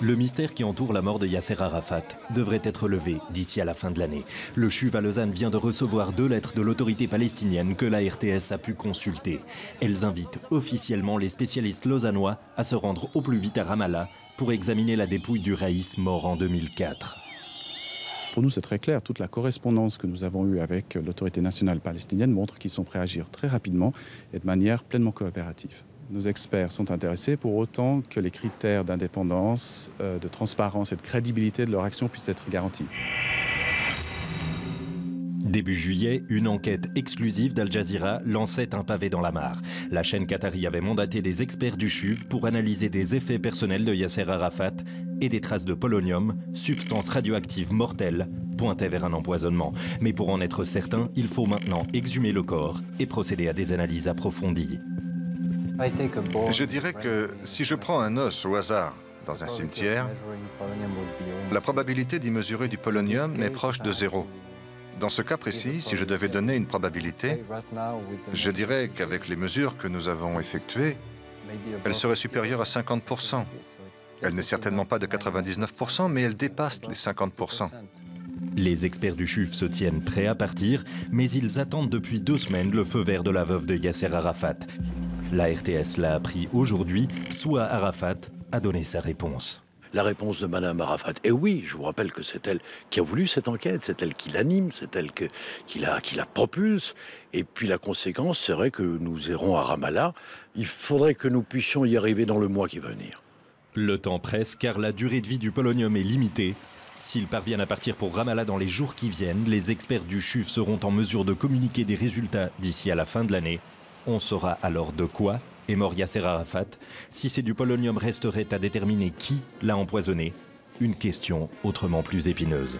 Le mystère qui entoure la mort de Yasser Arafat devrait être levé d'ici à la fin de l'année. Le CHUV à Lausanne vient de recevoir 2 lettres de l'autorité palestinienne que la RTS a pu consulter. Elles invitent officiellement les spécialistes lausannois à se rendre au plus vite à Ramallah pour examiner la dépouille du Raïs mort en 2004. Pour nous, c'est très clair. Toute la correspondance que nous avons eue avec l'autorité nationale palestinienne montre qu'ils sont prêts à agir très rapidement et de manière pleinement coopérative. Nos experts sont intéressés pour autant que les critères d'indépendance, de transparence et de crédibilité de leur action puissent être garantis. Début juillet, une enquête exclusive d'Al Jazeera lançait un pavé dans la mare. La chaîne qatari avait mandaté des experts du CHUV pour analyser des effets personnels de Yasser Arafat et des traces de polonium, substance radioactive mortelle, pointaient vers un empoisonnement. Mais pour en être certain, il faut maintenant exhumer le corps et procéder à des analyses approfondies. Je dirais que si je prends un os au hasard dans un cimetière, la probabilité d'y mesurer du polonium est proche de 0. Dans ce cas précis, si je devais donner une probabilité, je dirais qu'avec les mesures que nous avons effectuées, elle serait supérieure à 50%. Elle n'est certainement pas de 99%, mais elle dépasse les 50%. Les experts du CHUV se tiennent prêts à partir, mais ils attendent depuis 2 semaines le feu vert de la veuve de Yasser Arafat. La RTS l'a appris aujourd'hui, Souha Arafat a donné sa réponse. La réponse de Mme Arafat. Et oui, je vous rappelle que c'est elle qui a voulu cette enquête, c'est elle qui l'anime, c'est elle qui la propulse. Et puis la conséquence serait que nous irons à Ramallah. Il faudrait que nous puissions y arriver dans le mois qui va venir. Le temps presse car la durée de vie du polonium est limitée. S'ils parviennent à partir pour Ramallah dans les jours qui viennent, les experts du CHUV seront en mesure de communiquer des résultats d'ici à la fin de l'année. On saura alors de quoi est mort Yasser Arafat. Si c'est du polonium, resterait à déterminer qui l'a empoisonné. Une question autrement plus épineuse.